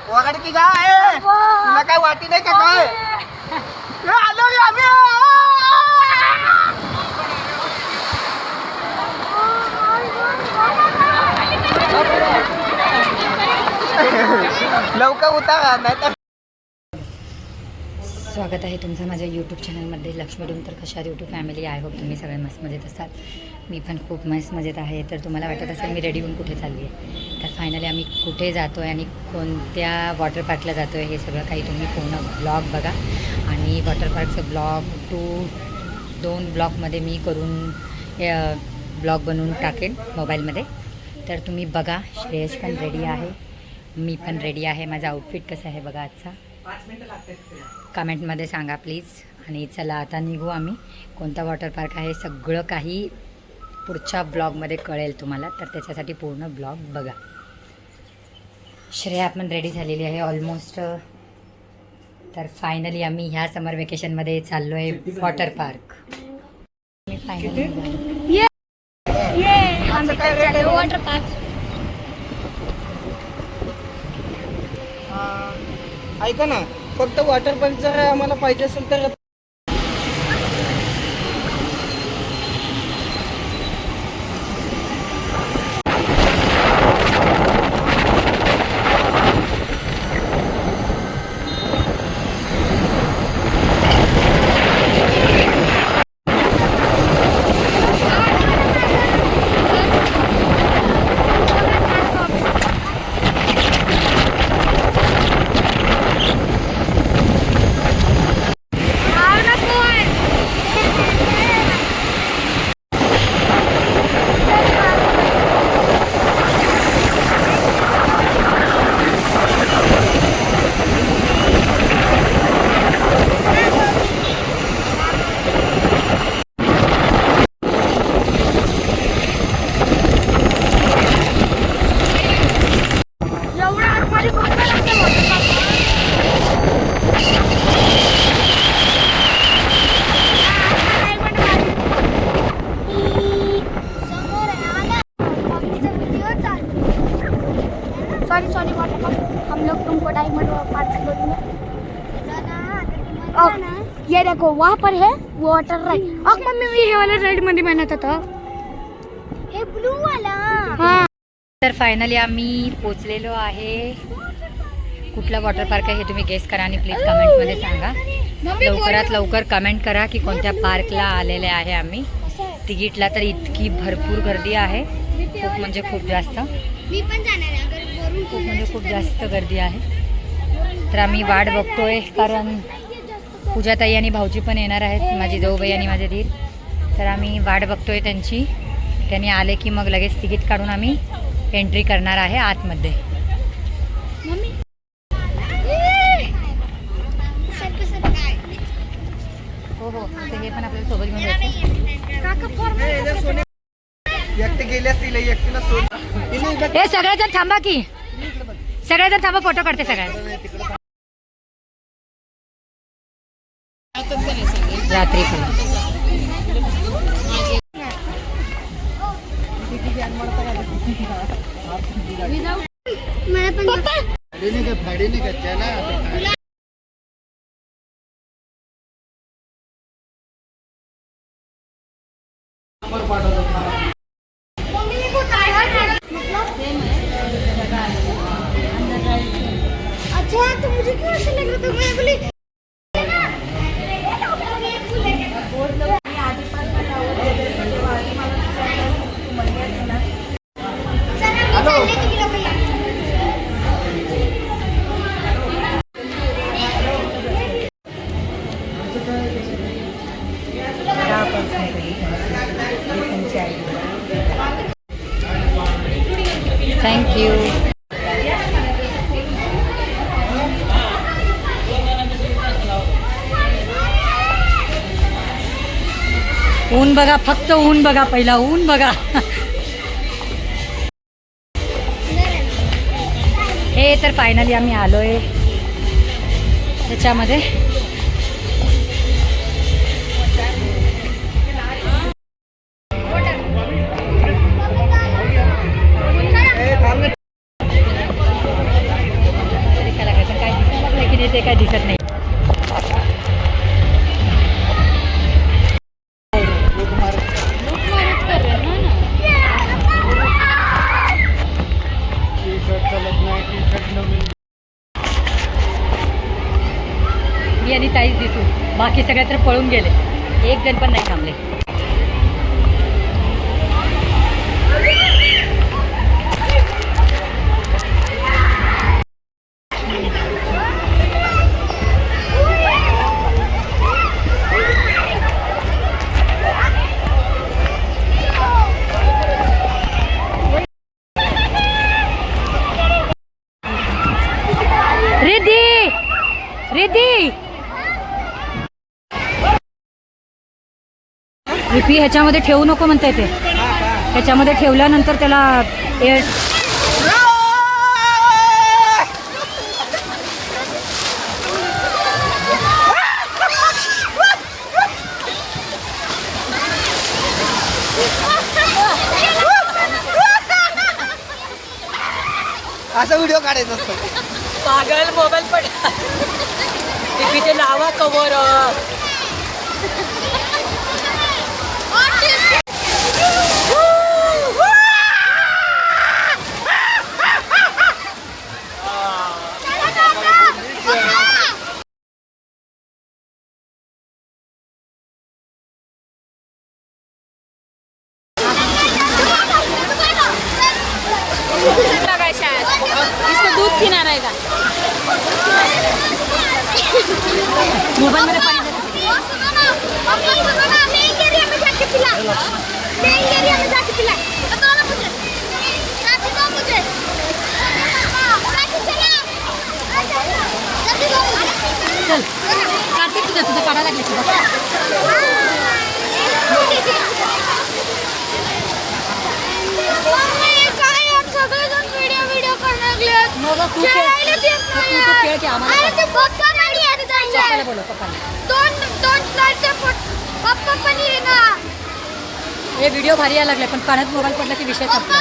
वगड की काय तुला काय वाटी नाही का काय आलो आम्ही लवकर उतारा नाही तर स्वागत आहे तुमचं माझ्या यूट्यूब चॅनलमध्ये लक्ष्मी डोंतर कशा यूट्यूब फॅमिली. आय होप तुम्ही सगळे मस्त मजेत असाल. मी पण खूप मस्त मजेत आहे. तर तुम्हाला वाटत असेल मी रेडी होऊन कुठे चालली आहे. तर फायनली आम्ही कुठे जातो आहे आणि कोणत्या वॉटर पार्कला जातो आहे हे सगळं काही तुम्ही पूर्ण ब्लॉग बघा. आणि वॉटर पार्कचं ब्लॉग 2 ब्लॉगमध्ये मी करून ब्लॉग बनवून टाकेन मोबाईलमध्ये. तर तुम्ही बघा. श्रेयश पण रेडी आहे, मी पण रेडी आहे. माझा आउटफिट कसा आहे बघा आजचा, कमेंटमध्ये सांगा प्लीज. आणि चला आता निघू आम्ही. कोणता वॉटर पार्क आहे सगळं काही पुढच्या ब्लॉगमध्ये कळेल तुम्हाला. तर त्याच्यासाठी पूर्ण ब्लॉग बघा. श्रेया पण रेडी झालेली आहे ऑलमोस्ट. तर फायनली आम्ही ह्या समर वेकेशनमध्ये चाललो आहे वॉटर पार्क. मी फायनली वॉटर पार्क. ऐका ना, फक्त वॉटर पार्क जर आम्हाला पाहिजे असेल तर सॉरी हम लोग तुमको डायमंड पार्क बोलेंगे। ये देखो वहाँ पर है वो वाटर राइड। और मम्मी भी ये वाला राइड मध्ये म्हणत होता हे ब्लू वाला। हाँ तर फायनली आम्ही पोचलेलो आहे. कुठला वॉटर पार्क आहे हे तुम्ही गेस करा आणि प्लीज कमेंटमध्ये सांगा. लवकरात लवकर कमेंट करा की कोणत्या पार्कला आलेले आहे आम्ही. तिकीटला तर इतकी भरपूर गर्दी आहे, खूप म्हणजे खूप जास्त. मी पण जाणार आहे. खूप म्हणजे खूप जास्त गर्दी आहे. तर आम्ही वाट बघतोय कारण पूजाताई आणि भाऊजी पण येणार आहेत, माझी जाऊबाई आणि माझे धीर. तर आम्ही वाट बघतोय त्यांची. त्यांनी आले की मग लगेच तिकीट काढून आम्ही एंट्री करणार आहे आतमध्ये. हो हो, तर हे पण आपल्याला सोबत घेऊन जायचं. एकटे गेले असतील, एकटीला सोड. हे सगळेजण थांबा की, सगळेजण थांबा, फोटो काढते सगळे. रात्री अच्छा तो मुझे क्यों ऐसा लग रहा था? मैं बोली थँक यू. ऊन बघा, फक्त ऊन बघा, पहिला ऊन बघा. हे तर फायनली आम्ही आलोय त्याच्यामध्ये ते काय दिसत नाही. मी आणि ताईच दिसू, बाकी सगळे तर पळून गेले, एक जण पण नाही थांबले. रिद्धी रिद्धी रिपी ह्याच्यामध्ये ठेवू नको म्हणता येते. ह्याच्यामध्ये ठेवल्यानंतर त्याला एअर असा व्हिडिओ काढायचा असतो. पागल मोबाईल पडला. रिपीचे नावा कवर इसको दूध पीना रहेगा. मोबाईल मध्ये पाणी चल कार्तिक तुझं तुझं काढायला लागले. तू खेळ की आम्हाला पप्पाला बोलव. पप्पा पण ये ना. हे व्हिडिओ भारी यायला लागले, पण कानात मोबाईल पडला की विषय संपला.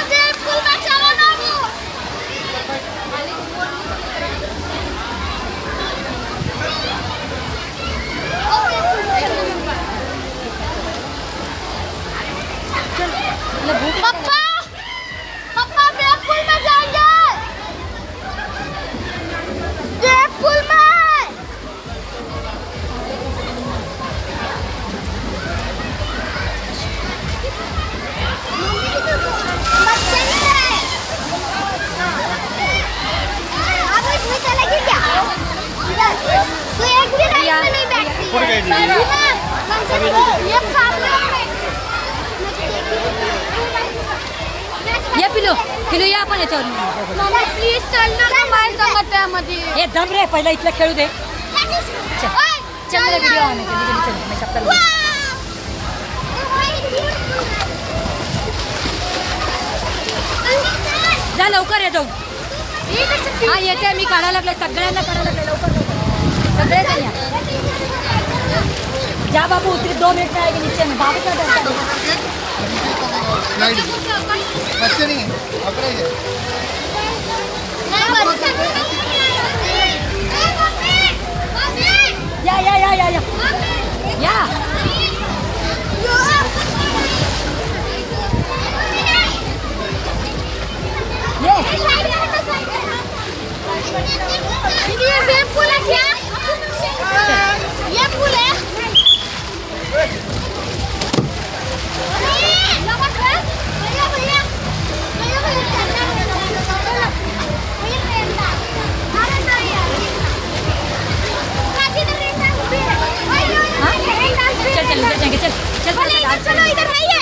पप्पा पप्पा ब्लैक पूल में जाएंगे. ब्लैक पूल में बच्चे नहीं है. आप इसमें चलेगी क्या? तू एक भी राइड में नहीं बैठती है. ये सामने या पिलो पिलो या आपण याच्यावर. मम्मी प्लीज चल ना माझ्या संगत त्यामध्ये. हे दम रे, पहिला इथलं खेळू दे. चल मेरा वीडियो आने दे. चल मैं सब करूँगी. जा लवकर ये जाऊ. हा येते, मी काढायला लागले, सगळ्यांना काढायला लागले. लवकर सगळे जण या. जा बाबू उतरी, 2 मिनट में आएगी नीचे में. बाबू का डरता है. बच्चे नहीं अपने हैं. या या या या या या. ये फूल है क्या? ये फूल है. चल चल इधर जाएंगे. चल चल चल चलो इधर है.